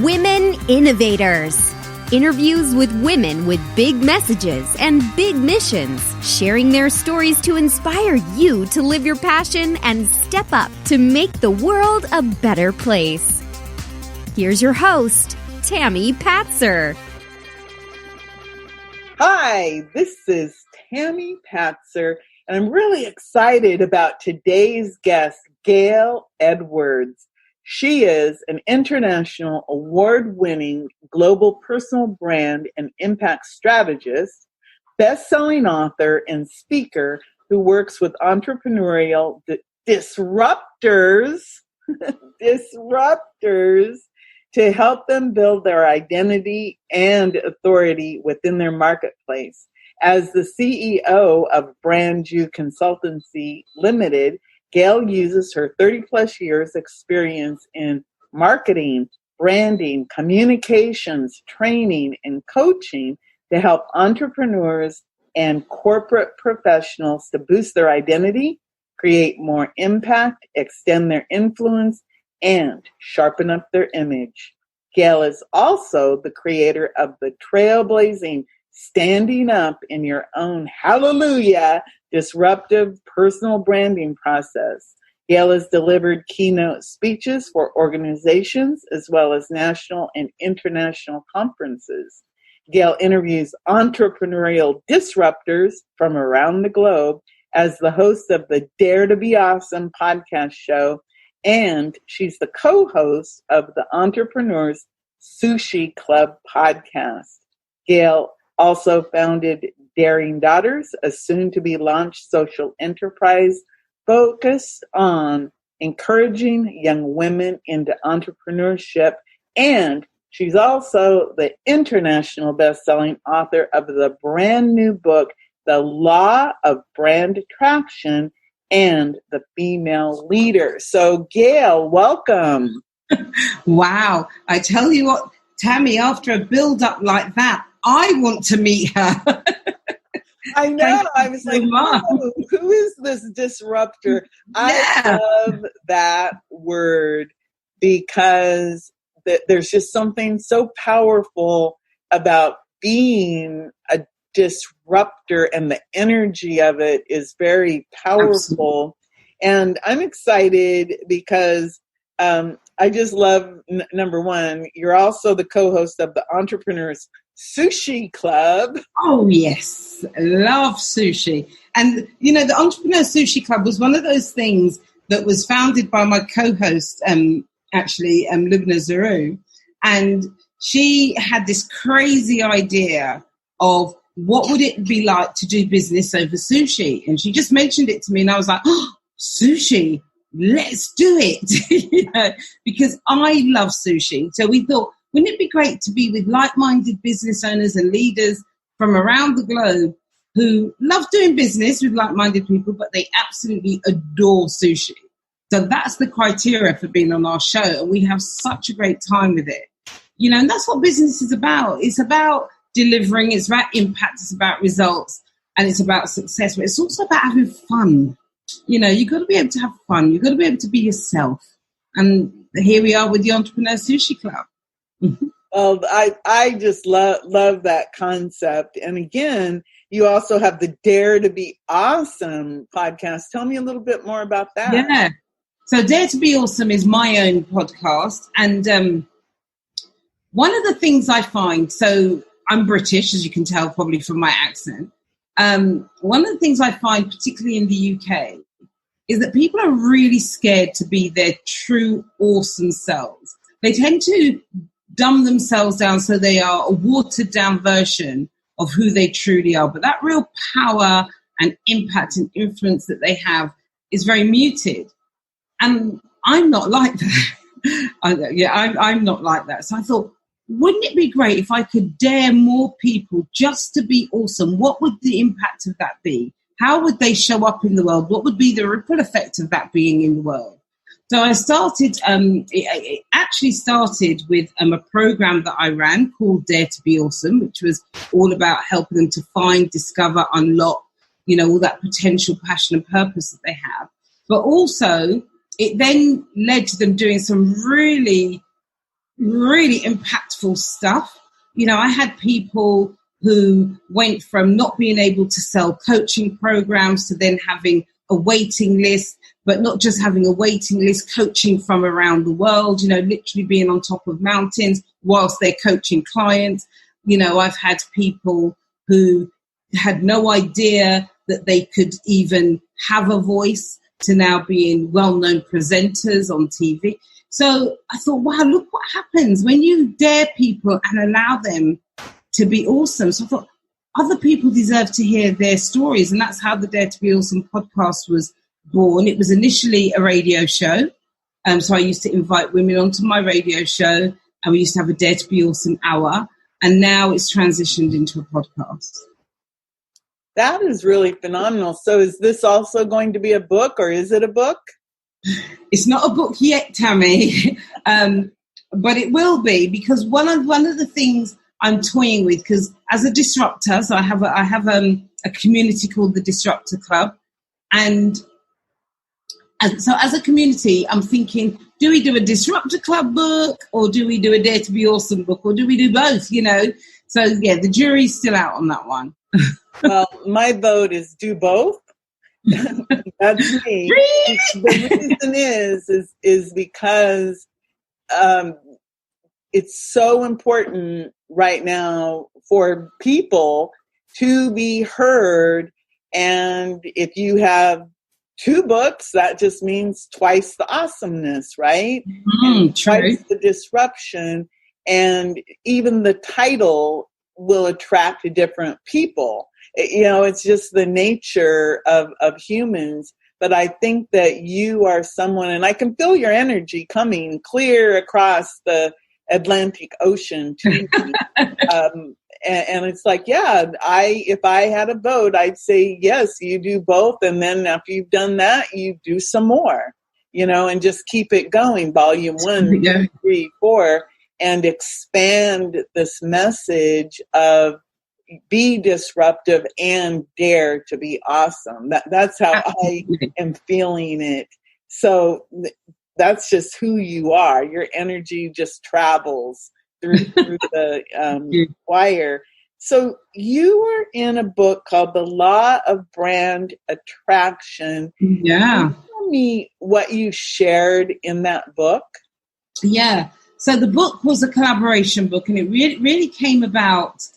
Women Innovators. Interviews with women with big messages and big missions, sharing their stories to inspire you to live your passion and step up to make the world a better place. Here's your host, Tammy Patzer. Hi, this is Tammy Patzer, and I'm really excited about today's guest, Gayle Edwards. She is an international award-winning global personal brand and impact strategist, best-selling author, and speaker who works with entrepreneurial disruptors to help them build their identity and authority within their marketplace. As the CEO of Brand You Consultancy Limited, Gayle uses her 30-plus years experience in marketing, branding, communications, training, and coaching to help entrepreneurs and corporate professionals to boost their identity, create more impact, extend their influence, and sharpen up their image. Gayle is also the creator of the trailblazing Standing Up in Your Own Hallelujah Disruptive Personal Branding process. Gayle has delivered keynote speeches for organizations as well as national and international conferences. Gayle interviews entrepreneurial disruptors from around the globe as the host of the Dare to Be Awesome podcast show, and she's the co-host of the Entrepreneurs Sushi Club podcast. Gayle also founded Daring Daughters, a soon-to-be-launched social enterprise focused on encouraging young women into entrepreneurship, and she's also the international best-selling author of the brand new book, The Law of Brand Attraction and the Female Leader. So, Gayle, welcome. Wow. I tell you what, Tammy, after a build-up like that, I want to meet her. I know. I was like, oh, who is this disruptor? I love that word because there's just something so powerful about being a disruptor, and the energy of it is very powerful. Absolutely. And I'm excited because I just love, number one, you're also the co-host of the Entrepreneurs Sushi Club. Oh, yes. Love sushi. And, you know, the Entrepreneurs Sushi Club was one of those things that was founded by my co-host, Lubna Zaru. And she had this crazy idea of what would it be like to do business over sushi. And she just mentioned it to me, and I was like, oh, sushi, let's do it. You know, because I love sushi. So we thought, wouldn't it be great to be with like-minded business owners and leaders from around the globe who love doing business with like-minded people, but they absolutely adore sushi. So that's the criteria for being on our show, and we have such a great time with it. You know, and that's what business is about. It's about delivering, it's about impact, it's about results, and it's about success, but it's also about having fun. You know, you've got to be able to have fun. You've got to be able to be yourself. And here we are with the Entrepreneur Sushi Club. Well, I just love that concept. And again, you also have the Dare to Be Awesome podcast. Tell me a little bit more about that. Yeah. So Dare to Be Awesome is my own podcast. And one of the things I find, so I'm British, as you can tell probably from my accent. One of the things I find, particularly in the UK, is that people are really scared to be their true awesome selves. They tend to dumb themselves down so they are a watered down version of who they truly are. But that real power and impact and influence that they have is very muted. And I'm not like that. I'm not like that. So I thought, wouldn't it be great if I could dare more people just to be awesome? What would the impact of that be? How would they show up in the world? What would be the ripple effect of that being in the world? So I started, it actually started with a program that I ran called Dare to Be Awesome, which was all about helping them to find, discover, unlock, you know, all that potential, passion and purpose that they have. But also it then led to them doing some really really impactful stuff. You know, I had people who went from not being able to sell coaching programs to then having a waiting list, but not just having a waiting list, coaching from around the world, you know, literally being on top of mountains whilst they're coaching clients. You know, I've had people who had no idea that they could even have a voice to now being well-known presenters on TV. So I thought, wow, look what happens when you dare people and allow them to be awesome. So I thought other people deserve to hear their stories. And that's how the Dare to Be Awesome podcast was born. It was initially a radio show. So I used to invite women onto my radio show, and we used to have a Dare to Be Awesome hour. And now it's transitioned into a podcast. That is really phenomenal. So is this also going to be a book, or is it a book? It's not a book yet, Tammy, but it will be, because one of the things I'm toying with, because as a disruptor, so I have a community called the Disruptor Club, and so as a community, I'm thinking, do we do a Disruptor Club book, or do we do a Dare to Be Awesome book, or do we do both? You know, so yeah, the jury's still out on that one. Well, my vote is do both. That's me. The reason is because it's so important right now for people to be heard. And if you have 2 books, that just means twice the awesomeness, right? And twice the disruption. And even the title will attract different people. You know, it's just the nature of humans. But I think that you are someone, and I can feel your energy coming clear across the Atlantic Ocean to me. And it's like, yeah, if I had a vote, I'd say, yes, you do both. And then after you've done that, you do some more, you know, and just keep it going. Volume 1, 2, 3, 4, and expand this message of be disruptive and dare to be awesome. That's how I am feeling it. So that's just who you are. Your energy just travels through the wire. So you were in a book called The Law of Brand Attraction. Yeah. Can you tell me what you shared in that book? Yeah. So the book was a collaboration book, and it really came about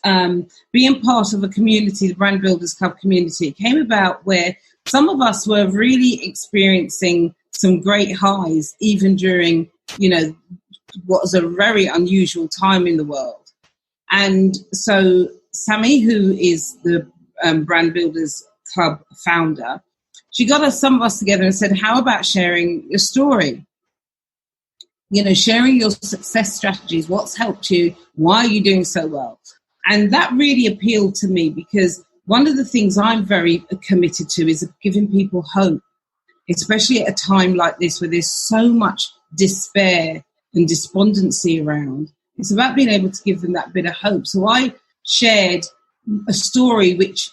being part of a community, the Brand Builders Club community. It came about where some of us were really experiencing some great highs, even during, you know, what was a very unusual time in the world. And so Sammy, who is the Brand Builders Club founder, she got some of us together and said, how about sharing your story? You know, sharing your success strategies, what's helped you, why are you doing so well? And that really appealed to me, because one of the things I'm very committed to is giving people hope, especially at a time like this where there's so much despair and despondency around. It's about being able to give them that bit of hope. So I shared a story which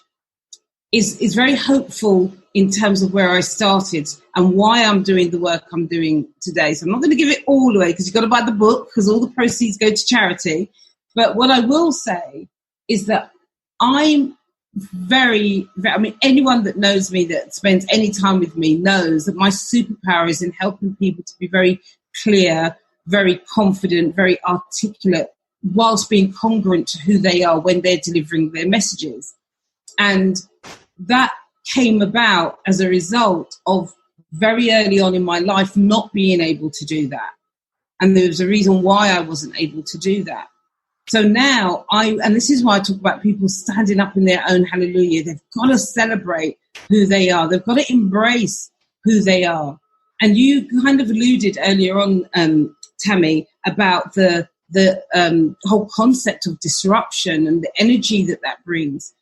is very hopeful in terms of where I started and why I'm doing the work I'm doing today. So I'm not going to give it all away, because you've got to buy the book, because all the proceeds go to charity. But what I will say is that I'm anyone that knows me, that spends any time with me, knows that my superpower is in helping people to be very clear, very confident, very articulate, whilst being congruent to who they are when they're delivering their messages. And that came about as a result of very early on in my life not being able to do that. And there was a reason why I wasn't able to do that. So now and this is why I talk about people standing up in their own hallelujah. They've got to celebrate who they are. They've got to embrace who they are. And you kind of alluded earlier on, Tammy, about the whole concept of disruption and the energy that brings.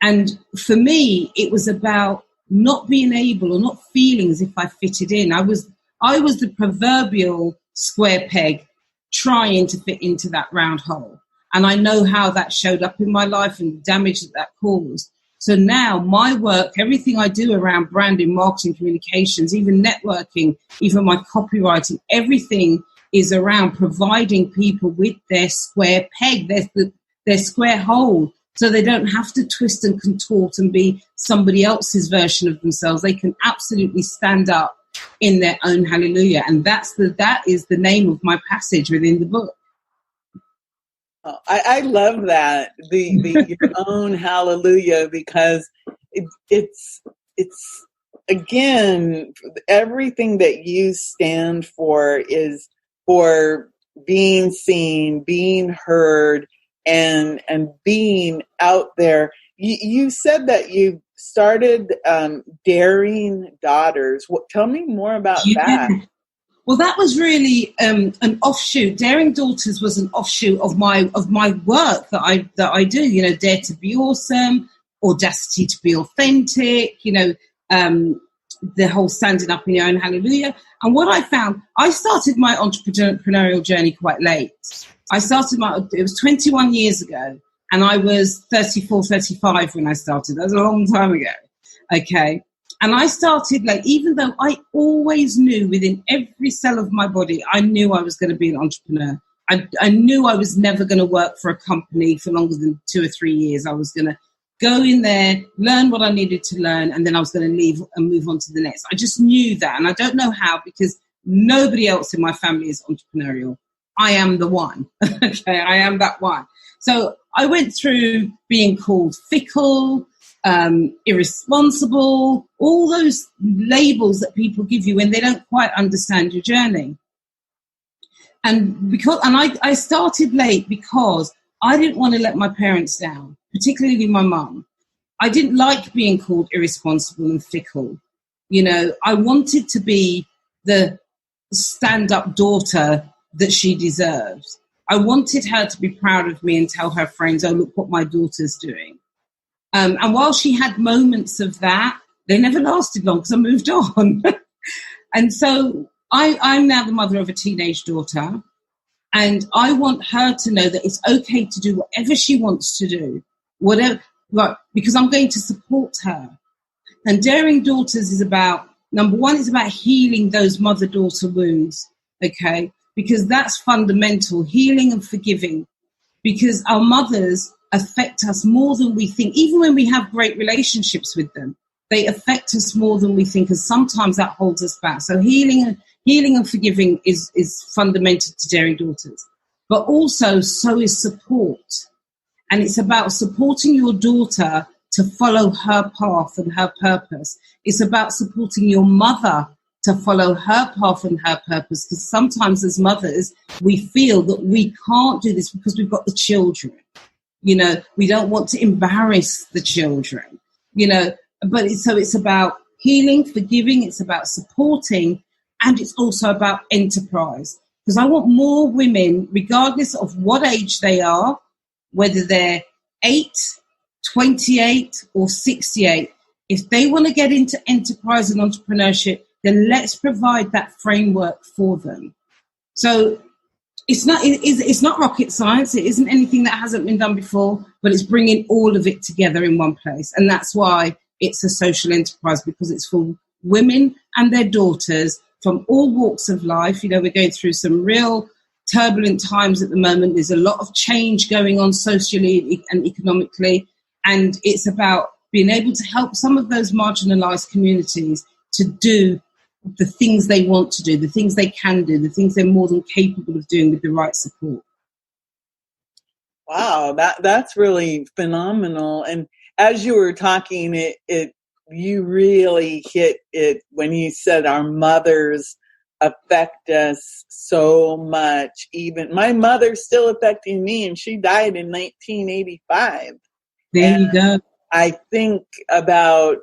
And for me, it was about not being able, or not feeling as if I fitted in. I was the proverbial square peg trying to fit into that round hole. And I know how that showed up in my life and the damage that caused. So now my work, everything I do around branding, marketing, communications, even networking, even my copywriting, everything is around providing people with their square peg, their square hole, so they don't have to twist and contort and be somebody else's version of themselves. They can absolutely stand up in their own hallelujah. And that is the name of my passage within the book. I love that, your own hallelujah, because it's again, everything that you stand for is for being seen, being heard, and being out there. You said that you started Daring Daughters. Tell me more about that. Well, that was really an offshoot. Daring Daughters was an offshoot of my work that I do. You know, Dare to be Awesome, Audacity to be Authentic. You know, the whole standing up in your own hallelujah. And what I found, I started my entrepreneurial journey quite late. It was 21 years ago, and I was 34, 35 when I started. That was a long time ago. Okay. And I started late, even though I always knew within every cell of my body, I knew I was going to be an entrepreneur. I knew I was never going to work for a company for longer than 2 or 3 years. I was going to go in there, learn what I needed to learn, and then I was going to leave and move on to the next. I just knew that. And I don't know how, because nobody else in my family is entrepreneurial. I am the one. Okay, I am that one. So I went through being called fickle, irresponsible, all those labels that people give you when they don't quite understand your journey. And I started late because I didn't want to let my parents down, particularly my mum. I didn't like being called irresponsible and fickle. You know, I wanted to be the stand-up daughter that she deserved. I wanted her to be proud of me and tell her friends, oh, look what my daughter's doing. And while she had moments of that, they never lasted long because I moved on. And so I'm now the mother of a teenage daughter, and I want her to know that it's okay to do whatever she wants to do, because I'm going to support her. And Daring Daughters is about, number one, it's about healing those mother-daughter wounds, okay? Because that's fundamental, healing and forgiving, because our mothers affect us more than we think. Even when we have great relationships with them, they affect us more than we think, and sometimes that holds us back. So healing and forgiving is fundamental to Daring Daughters. But also, so is support. And it's about supporting your daughter to follow her path and her purpose. It's about supporting your mother to follow her path and her purpose, because sometimes as mothers, we feel that we can't do this because we've got the children. You know, we don't want to embarrass the children, you know, but it's about healing, forgiving, it's about supporting, and it's also about enterprise. Because I want more women, regardless of what age they are, whether they're 8, 28 or 68, if they want to get into enterprise and entrepreneurship, then let's provide that framework for them. So it's not rocket science. It isn't anything that hasn't been done before, but it's bringing all of it together in one place. And that's why it's a social enterprise, because it's for women and their daughters from all walks of life. You know, we're going through some real turbulent times at the moment. There's a lot of change going on socially and economically. And it's about being able to help some of those marginalized communities to do the things they want to do, the things they can do, the things they're more than capable of doing with the right support. Wow, that's really phenomenal. And as you were talking, you really hit it when you said our mothers affect us so much. Even my mother's still affecting me, and she died in 1985. There you go. I think about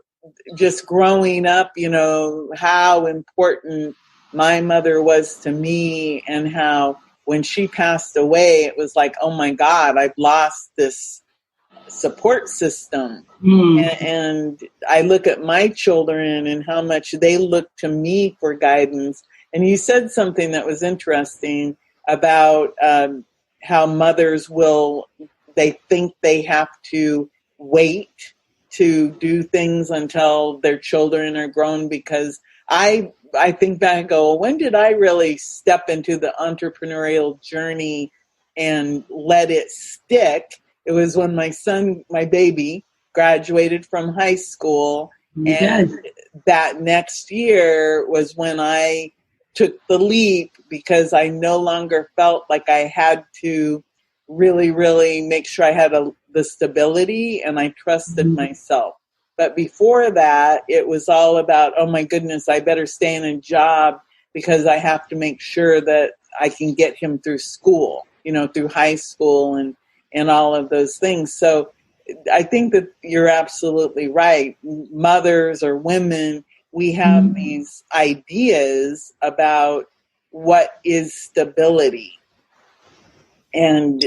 just growing up, you know, how important my mother was to me, and how when she passed away, it was like, oh my God, I've lost this support system. And I look at my children and how much they look to me for guidance. And you said something that was interesting about how mothers they think they have to wait to do things until their children are grown, because I I think back and go, well, when did I really step into the entrepreneurial journey and let it stick? It was when my baby, graduated from high school. And that next year was when I took the leap, because I no longer felt like I had to really, really make sure I had the stability, and I trusted myself. But before that, it was all about, oh my goodness, I better stay in a job because I have to make sure that I can get him through school, through high school and all of those things. So I think that you're absolutely right. Mothers or women, we have these ideas about what is stability. And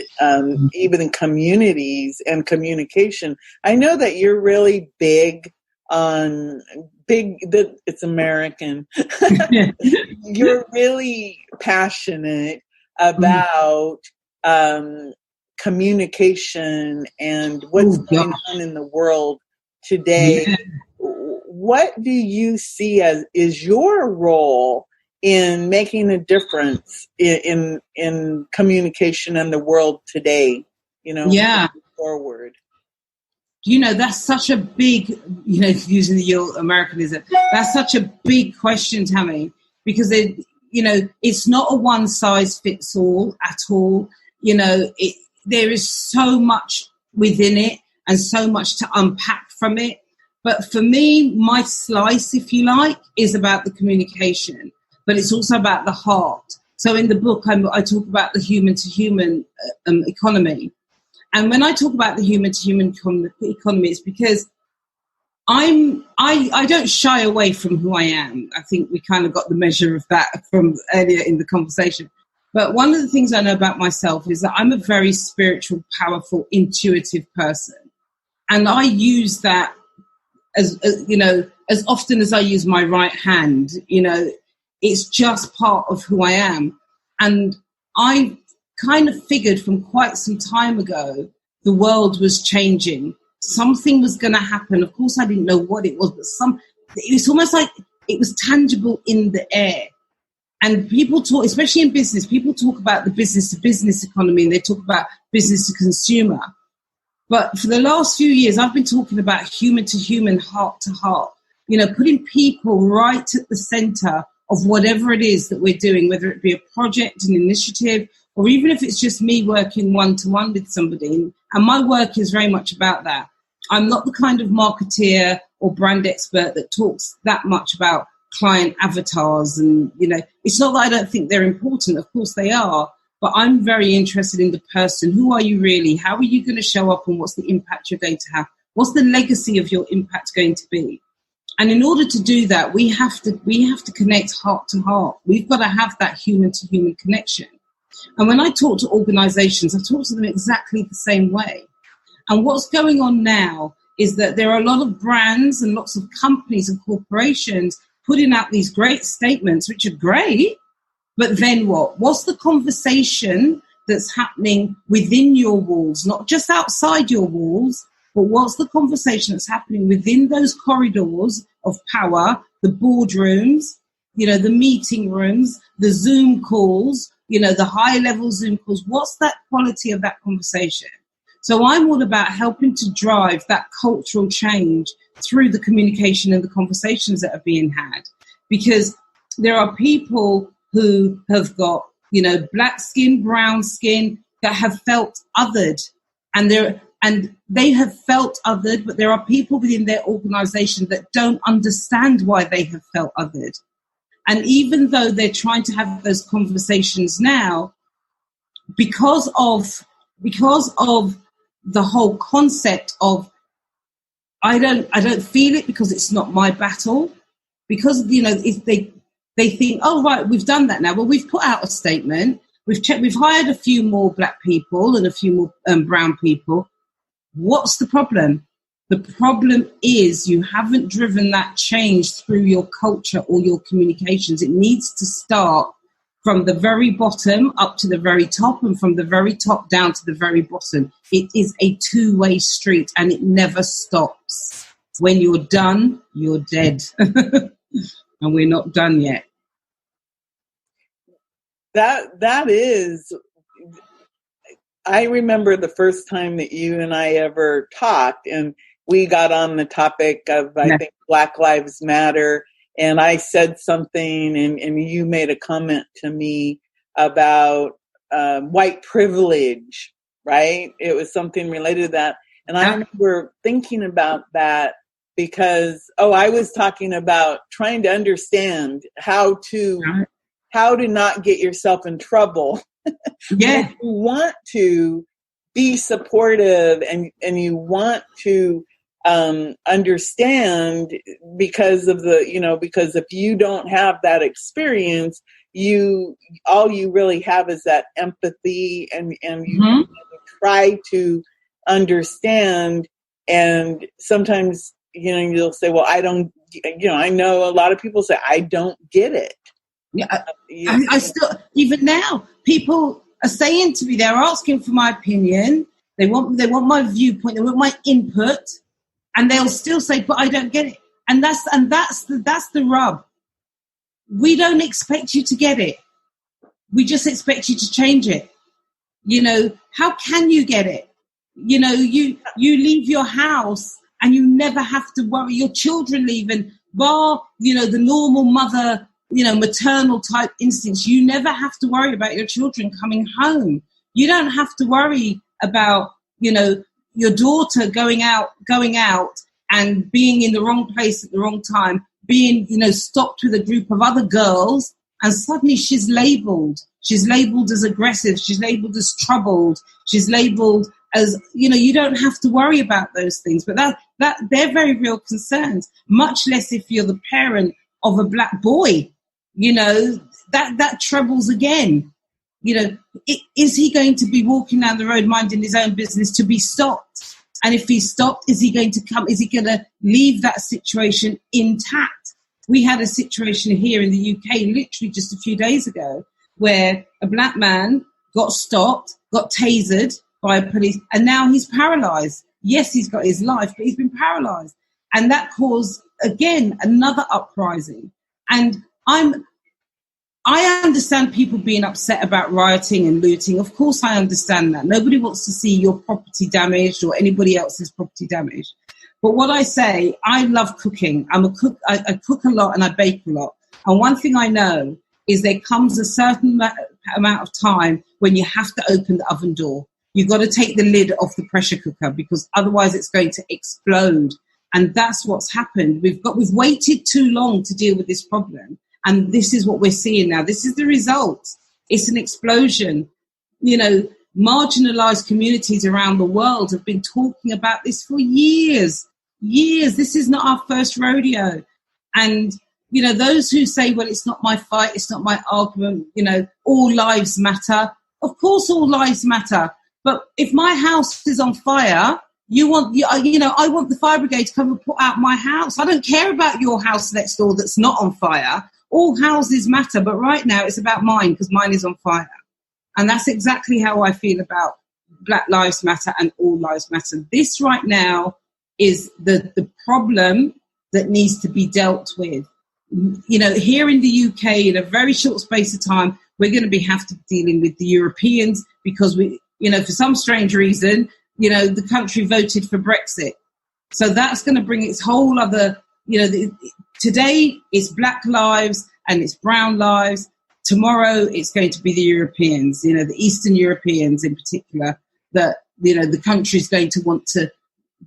even in communities and communication, I know that you're really big on it's American. You're really passionate about communication and what's going on in the world today. Yeah. What do you see as is your role in making a difference in communication in the world today, forward? That's such a big, using the Americanism, that's such a big question, Tammy, because it's not a one size fits all at all. There is so much within it and so much to unpack from it. But for me, my slice, if you like, is about the communication, but it's also about the heart. So in the book, I talk about the human-to-human economy. And when I talk about the human-to-human economy, it's because I don't shy away from who I am. I think we kind of got the measure of that from earlier in the conversation. But one of the things I know about myself is that I'm a very spiritual, powerful, intuitive person. And I use that as often as I use my right hand. It's just part of who I am. And I kind of figured from quite some time ago, the world was changing. Something was going to happen. Of course, I didn't know what it was, but it was almost like it was tangible in the air. And people talk, especially in business, people talk about the business-to-business economy, and they talk about business-to-consumer. But for the last few years, I've been talking about human-to-human, heart-to-heart, putting people right at the center of whatever it is that we're doing, whether it be a project, an initiative, or even if it's just me working one-to-one with somebody. And my work is very much about that. I'm not the kind of marketeer or brand expert that talks that much about client avatars. And, it's not that I don't think they're important. Of course they are. But I'm very interested in the person. Who are you really? How are you going to show up, and what's the impact you're going to have? What's the legacy of your impact going to be? And in order to do that, we have to connect heart to heart. We've got to have that human to human connection. And when I talk to organizations, I talk to them exactly the same way. And what's going on now is that there are a lot of brands and lots of companies and corporations putting out these great statements, which are great. But then what? What's the conversation that's happening within your walls, not just outside your walls, but what's the conversation that's happening within those corridors of power, the boardrooms, the meeting rooms, the Zoom calls, the high-level Zoom calls? What's that quality of that conversation? So I'm all about helping to drive that cultural change through the communication and the conversations that are being had. Because there are people who have got, black skin, brown skin, that have felt othered. And they have felt othered, but there are people within their organization that don't understand why they have felt othered. And even though they're trying to have those conversations now, because of the whole concept of I don't feel it because it's not my battle, because if they think, oh right, we've done that now. Well, we've put out a statement, we've hired a few more black people and a few more brown people. What's the problem? The problem is you haven't driven that change through your culture or your communications. It needs to start from the very bottom up to the very top, and from the very top down to the very bottom. It is a two-way street, and it never stops. When you're done, you're dead. And we're not done yet. that is, I remember the first time that you and I ever talked, and we got on the topic of, I think, Black Lives Matter, and I said something, and you made a comment to me about white privilege, right? It was something related to that. And I remember thinking about that because, I was talking about trying to understand how to not get yourself in trouble. Yeah. You want to be supportive and you want to understand because if you don't have that experience, all you really have is that empathy and you try to understand. And sometimes, you'll say, well, I don't, I know a lot of people say, I don't get it. Yeah, I still, even now, people are saying to me, they're asking for my opinion. They want my viewpoint. They want my input, and they'll still say, "But I don't get it." And that's the rub. We don't expect you to get it. We just expect you to change it. How can you get it? You leave your house and you never have to worry. Your children leave, and bar, the normal mother, maternal type instincts, you never have to worry about your children coming home. You don't have to worry about, your daughter going out and being in the wrong place at the wrong time, being, stopped with a group of other girls, and suddenly she's labeled. She's labeled as aggressive. She's labeled as troubled. She's labeled as, you don't have to worry about those things. But that they're very real concerns, much less if you're the parent of a black boy. That troubles again. Is he going to be walking down the road minding his own business to be stopped? And if he's stopped, is he going to leave that situation intact? We had a situation here in the UK literally just a few days ago where a black man got stopped, got tasered by a police, and now he's paralyzed. Yes, he's got his life, but he's been paralyzed. And that caused, again, another uprising. And I understand people being upset about rioting and looting. Of course, I understand that. Nobody wants to see your property damaged or anybody else's property damaged. But what I say, I love cooking. I'm a cook. I cook a lot and I bake a lot. And one thing I know is there comes a certain amount of time when you have to open the oven door. You've got to take the lid off the pressure cooker because otherwise it's going to explode. And that's what's happened. We've waited too long to deal with this problem. And this is what we're seeing now. This is the result. It's an explosion. Marginalized communities around the world have been talking about this for years. This is not our first rodeo. And, those who say, well, it's not my fight, it's not my argument, all lives matter. Of course, all lives matter. But if my house is on fire, I want the fire brigade to come and put out my house. I don't care about your house next door that's not on fire. All houses matter, but right now it's about mine because mine is on fire. And that's exactly how I feel about Black Lives Matter and All Lives Matter. This right now is the problem that needs to be dealt with. Here in the UK, in a very short space of time, we're going to have to be dealing with the Europeans because for some strange reason, the country voted for Brexit. So that's going to bring its whole other, today it's black lives and it's brown lives. Tomorrow it's going to be the Europeans, the Eastern Europeans in particular, that, the country's going to want to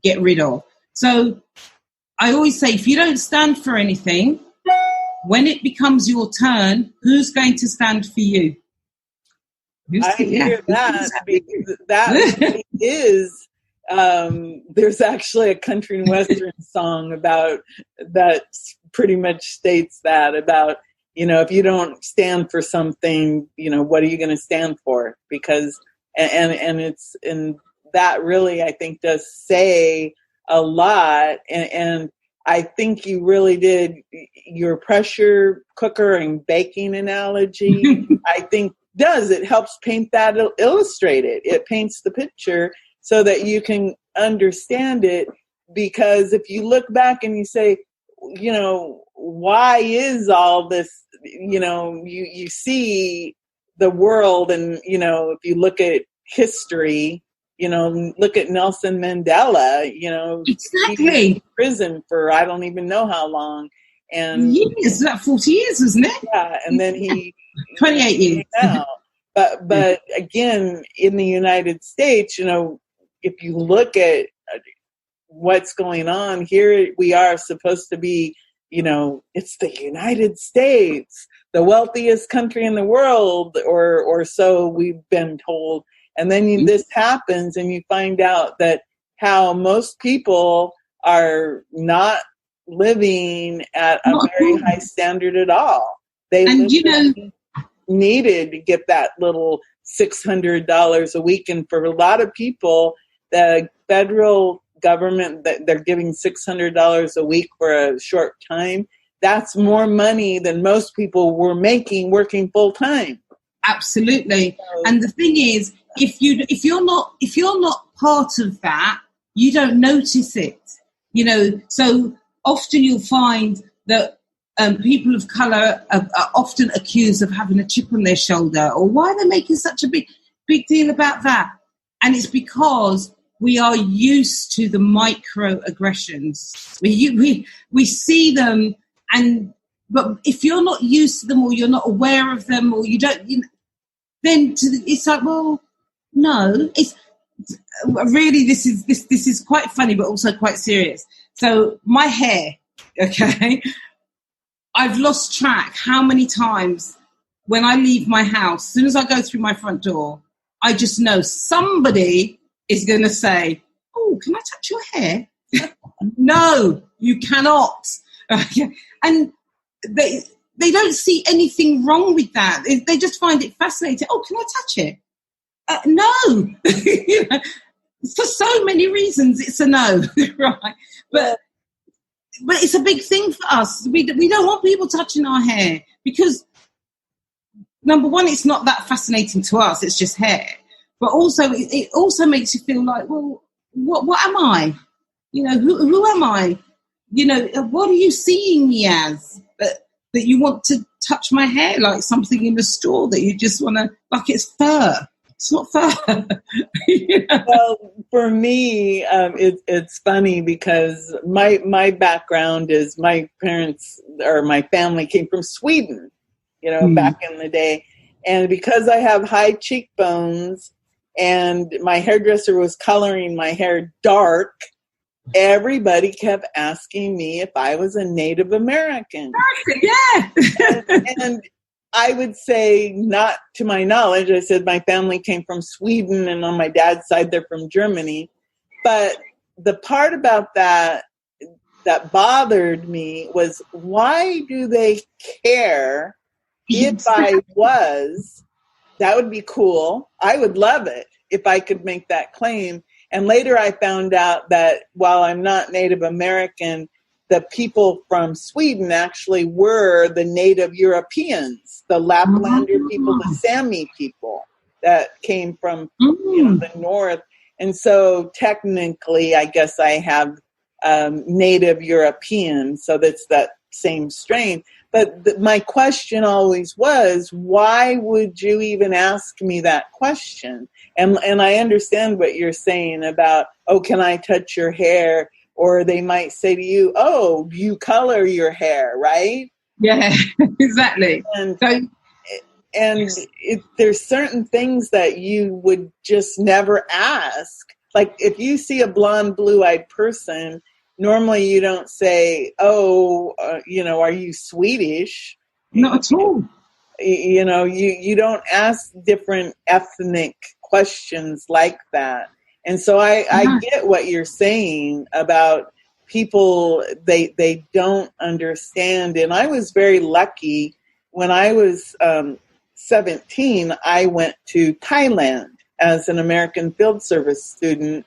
get rid of. So I always say, if you don't stand for anything, when it becomes your turn, who's going to stand for you? I hear that because that really is. There's actually a country and western song about that pretty much states that about, if you don't stand for something, what are you going to stand for? Because, and that really, I think, does say a lot. And I think you really did your pressure cooker and baking analogy. I think it helps paint that, illustrate it. It paints the picture so that you can understand it. Because if you look back and you say, why is all this, you see the world, and, you know, if you look at history, you know, look at Nelson Mandela, you know, exactly. He was in prison for I don't even know how long. And years, about 40 years, wasn't it? Yeah, and then he 28 years. Out. But again, in the United States, you know, if you look at what's going on here, we are supposed to be, you know, it's the United States, the wealthiest country in the world, or so we've been told. And then this happens, and you find out that how most people are not living at a very high standard at all. They needed to get that little $600 a week, and for a lot of people, the federal government, that they're giving $600 a week for a short time. That's more money than most people were making working full time. Absolutely. And the thing is, if you're not part of that, you don't notice it. You know, so often you'll find that people of colour are often accused of having a chip on their shoulder, or why are they making such a big deal about that? And it's because we are used to the microaggressions. We see them, but if you're not used to them, or you're not aware of them, or you don't, then it's like, well, no. It's really, this is quite funny, but also quite serious. So my hair, okay, I've lost track how many times when I leave my house, as soon as I go through my front door, I just know somebody is going to say, "Oh, can I touch your hair?" No, you cannot. And they don't see anything wrong with that. They just find it fascinating. Oh, can I touch it? No. For so many reasons, it's a no, right? But it's a big thing for us. We don't want people touching our hair because, number one, it's not that fascinating to us. It's just hair. But also, it also makes you feel like, well, what am I? You know, who am I? You know, what are you seeing me as? That you want to touch my hair like something in the store, that you just want to, like it's fur. It's not fur. Well, for me, it's funny because my background is my parents or my family came from Sweden, you know, back in the day. And because I have high cheekbones and my hairdresser was coloring my hair dark, everybody kept asking me if I was a Native American. Yeah. and I would say, not to my knowledge. I said my family came from Sweden, and on my dad's side, they're from Germany. But the part about that bothered me was, why do they care if I was? That would be cool. I would love it if I could make that claim. And later I found out that while I'm not Native American, the people from Sweden actually were the native Europeans, the Laplander people, the Sami people that came from the north. And so technically, I guess I have native European, so that's that same strain. But my question always was, why would you even ask me that question? And I understand what you're saying about, oh, can I touch your hair? Or they might say to you, oh, you color your hair, right? Yeah, exactly. And there's certain things that you would just never ask. Like if you see a blonde, blue-eyed person, normally you don't say, oh, are you Swedish? Not at all. You don't ask different ethnic questions like that. And so I get what you're saying about people, they don't understand. And I was very lucky. When I was 17, I went to Thailand as an American Field Service student.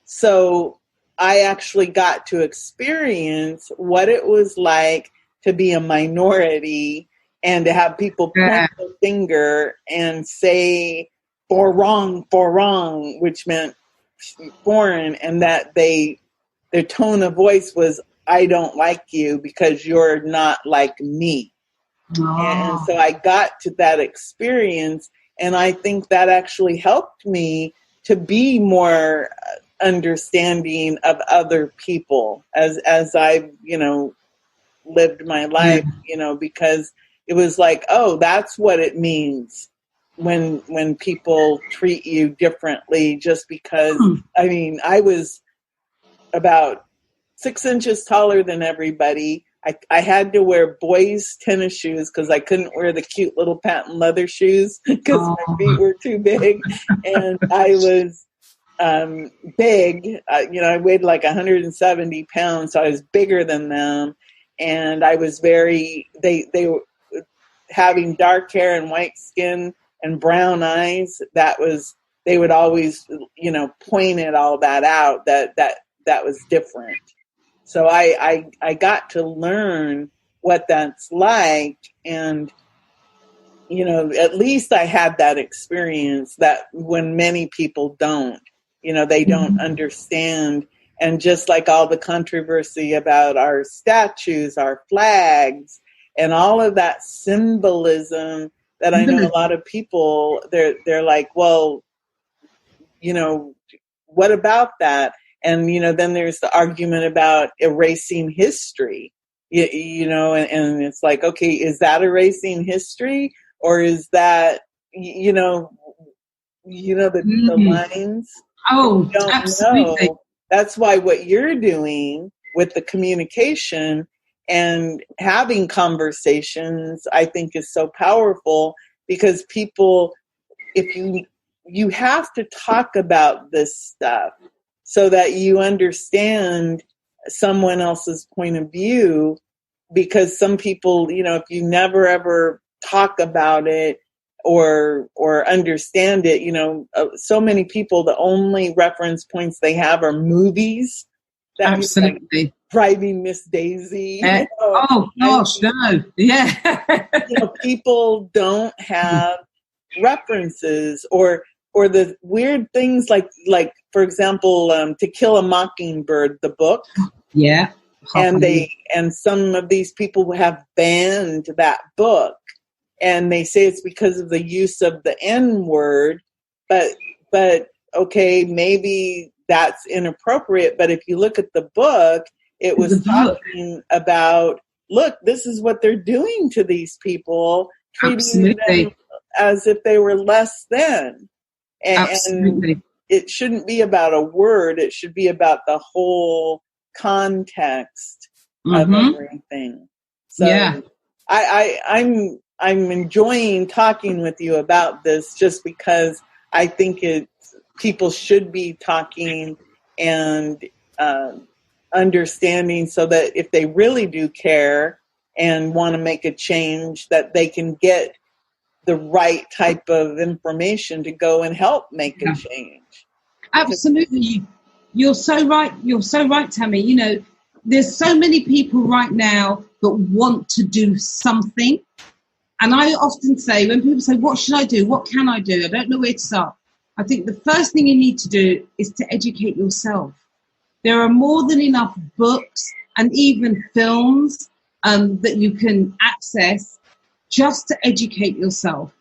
So I actually got to experience what it was like to be a minority and to have people point their finger and say for wrong, which meant foreign, and that their tone of voice was, I don't like you because you're not like me. And so I got to that experience, And I think that actually helped me to be more understanding of other people as I've, lived my life, because it was like, oh, that's what it means when people treat you differently just because, I was about 6 inches taller than everybody. I had to wear boys' tennis shoes because I couldn't wear the cute little patent leather shoes because my feet were too big. And I was big. I weighed like 170 pounds, so I was bigger than them. And I was they were having dark hair and white skin and brown eyes. They would always, point it all that out, that was different. So I got to learn what that's like. And, at least I had that experience that when many people don't, they don't understand. And just like all the controversy about our statues, our flags, and all of that symbolism that I know a lot of people, they're like, well, what about that? And, then there's the argument about erasing history, and it's like, okay, is that erasing history? Or is that, the lines? Oh, absolutely. Know. That's why what you're doing with the communication and having conversations, I think is so powerful, because people, if you have to talk about this stuff so that you understand someone else's point of view, because some people, if you never ever talk about it or understand it, so many people, the only reference points they have are movies. Absolutely. Like Driving Miss Daisy. Oh gosh, no. Yeah. People don't have references or the weird things like for example, To Kill a Mockingbird, the book. Yeah. And some of these people have banned that book. And they say it's because of the use of the N word, but okay, maybe that's inappropriate. But if you look at the book, it was talking about, look, this is what they're doing to these people, treating them as if they were less than. And it shouldn't be about a word. It should be about the whole context of everything. So yeah. I'm enjoying talking with you about this just because I think people should be talking and understanding, so that if they really do care and want to make a change, that they can get the right type of information to go and help make a change. Absolutely. You're so right. You're so right, Tammy. There's so many people right now that want to do something. And I often say, when people say, what should I do? What can I do? I don't know where to start. I think the first thing you need to do is to educate yourself. There are more than enough books and even films that you can access just to educate yourself.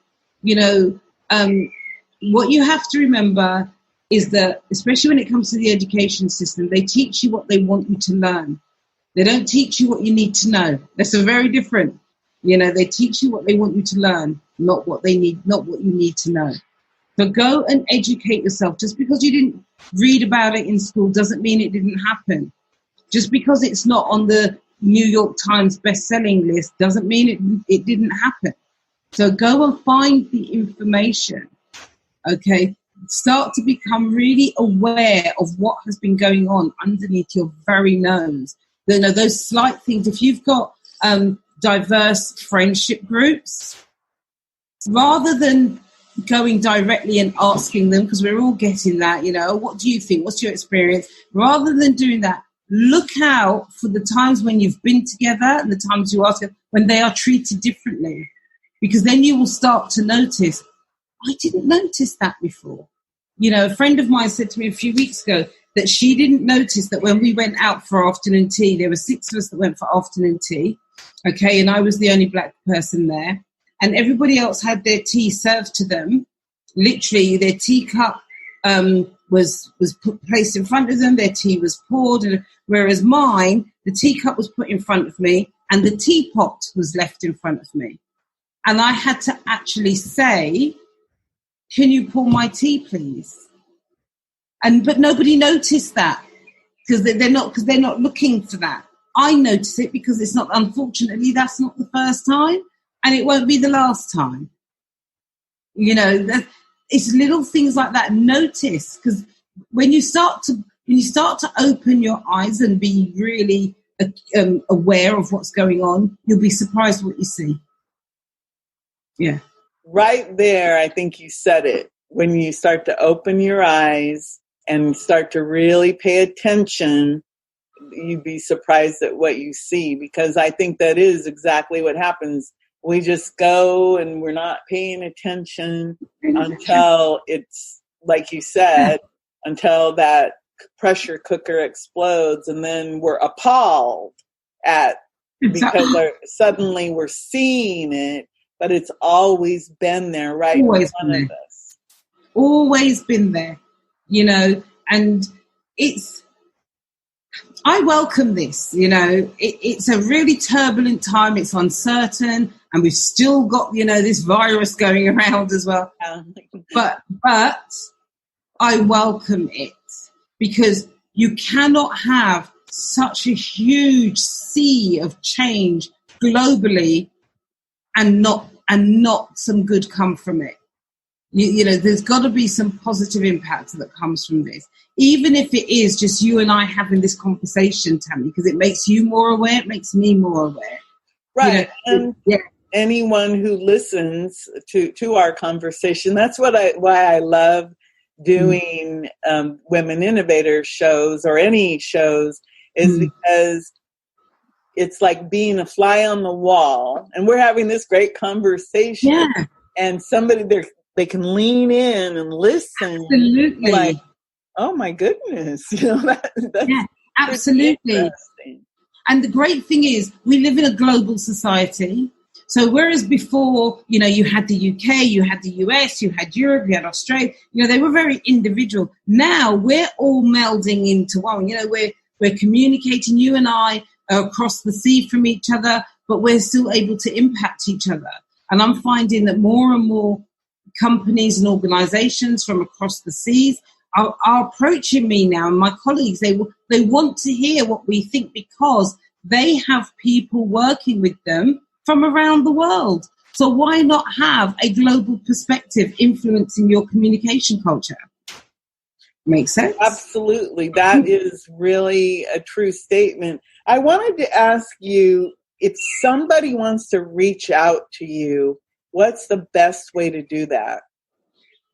What you have to remember is that, especially when it comes to the education system, they teach you what they want you to learn. They don't teach you what you need to know. That's very different. They teach you what they want you to learn, not what you need to know. So go and educate yourself. Just because you didn't read about it in school doesn't mean it didn't happen. Just because it's not on the New York Times best-selling list doesn't mean it didn't happen. So go and find the information, okay? Start to become really aware of what has been going on underneath your very nose. Those slight things. If you've got diverse friendship groups, rather than going directly and asking them, because we're all getting that, what do you think? What's your experience? Rather than doing that, look out for the times when you've been together and the times you ask them, when they are treated differently. Because then you will start to notice, I didn't notice that before. A friend of mine said to me a few weeks ago that she didn't notice that when we went out for afternoon tea, there were 6 of us that went for afternoon tea, okay, and I was the only black person there. and everybody else had their tea served to them. Literally, their teacup was placed in front of them, their tea was poured, and whereas mine, the teacup was put in front of me and the teapot was left in front of me. And I had to actually say, can you pour my tea, please? But nobody noticed that because they're not looking for that. I notice it because unfortunately, that's not the first time, and it won't be the last time. It's little things like that. Notice, because when you start to open your eyes and be really aware of what's going on, you'll be surprised what you see. Yeah. Right there, I think you said it. When you start to open your eyes and start to really pay attention, you'd be surprised at what you see, because I think that is exactly what happens. We just go and we're not paying attention until it's, like you said, until that pressure cooker explodes, and then we're appalled because suddenly we're seeing it, but it's always been there, right? Always in front of us. Always been there, and I welcome this, it's a really turbulent time. It's uncertain, and we've still got, this virus going around as well. But I welcome it, because you cannot have such a huge sea of change globally and not some good come from it. There's got to be some positive impact that comes from this, even if it is just you and I having this conversation, Tammy, because it makes you more aware, it makes me more aware. Right. Anyone who listens to our conversation, that's why I love doing Women Innovators shows, or any shows, is because it's like being a fly on the wall, and we're having this great conversation, and somebody they can lean in and listen. Absolutely. Like, oh my goodness, that's absolutely. And the great thing is, we live in a global society. So whereas before, you had the UK, you had the US, you had Europe, you had Australia, they were very individual. Now we're all melding into one. We're communicating, you and I are across the sea from each other, but we're still able to impact each other. And I'm finding that more and more companies and organizations from across the seas are approaching me now, and my colleagues, they want to hear what we think, because they have people working with them from around the world. So why not have a global perspective influencing your communication culture? Makes sense? Absolutely. That is really a true statement. I wanted to ask you, if somebody wants to reach out to you, what's the best way to do that?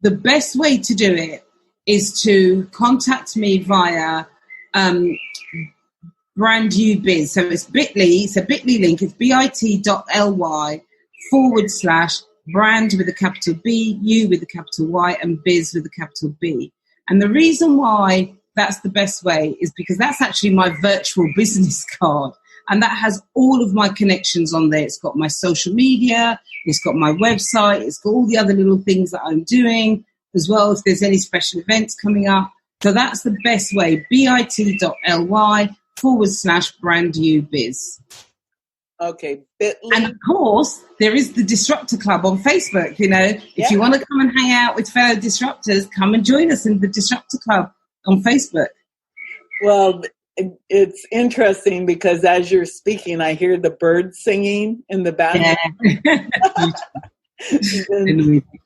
The best way to do it is to contact me via Brand You Biz. So it's bit.ly, it's a bit.ly link, it's bit.ly/brand with a capital B, U with a capital Y, and biz with a capital B. And the reason why that's the best way is because that's actually my virtual business card. And that has all of my connections on there. It's got my social media, it's got my website, it's got all the other little things that I'm doing, as well if there's any special events coming up. So that's the best way, bit.ly/brand you biz. Okay, bit.ly. And of course, there is the Disruptor Club on Facebook. If you want to come and hang out with fellow disruptors, come and join us in the Disruptor Club on Facebook. Well, it's interesting because as you're speaking, I hear the birds singing in the background. Yeah.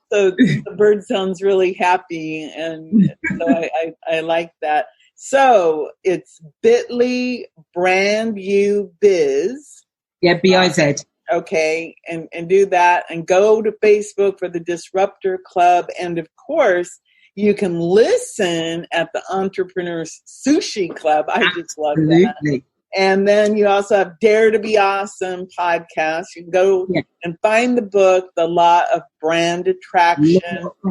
So the bird sounds really happy, and so I like that. So it's bit.ly brand you biz. Yeah, BIZ. Okay, and do that, and go to Facebook for the Disruptor Club, and of course, you can listen at the Entrepreneurs Sushi Club. I just love that. And then you also have Dare to Be Awesome podcast. You can go and find the book, The Law of Brand Attraction.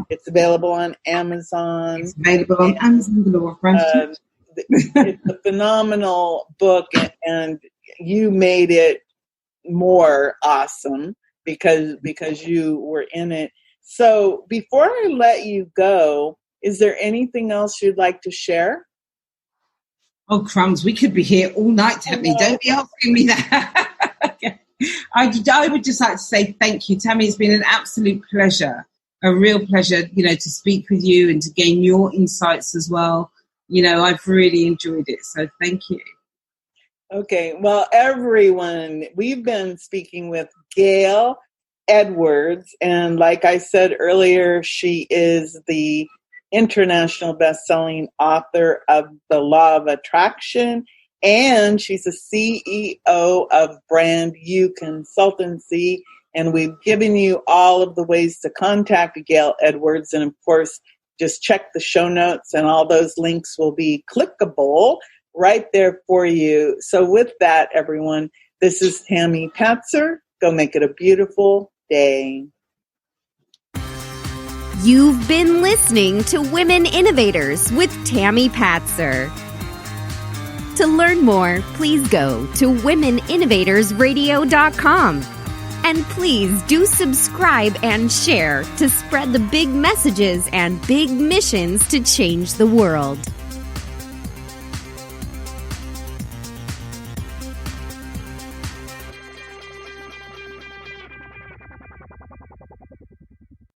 It's available on Amazon. It's available on Amazon, The Law of Brand Attraction. It's a phenomenal book, and you made it more awesome because you were in it. So before I let you go, is there anything else you'd like to share? Oh, crumbs, we could be here all night, Tammy. Don't be asking me that. I would just like to say thank you, Tammy. It's been an absolute pleasure, a real pleasure, to speak with you and to gain your insights as well. I've really enjoyed it. So thank you. Okay. Well, everyone, we've been speaking with Gayle Edwards. And like I said earlier, she is the international best-selling author of The Law of Attraction, and she's the CEO of Brand U Consultancy. And we've given you all of the ways to contact Gayle Edwards. And of course, just check the show notes and all those links will be clickable right there for you. So with that, everyone, this is Tammy Patzer. Go make it a beautiful day. You've been listening to Women Innovators with Tammy Patzer. To learn more, please go to womeninnovatorsradio.com. And please do subscribe and share to spread the big messages and big missions to change the world.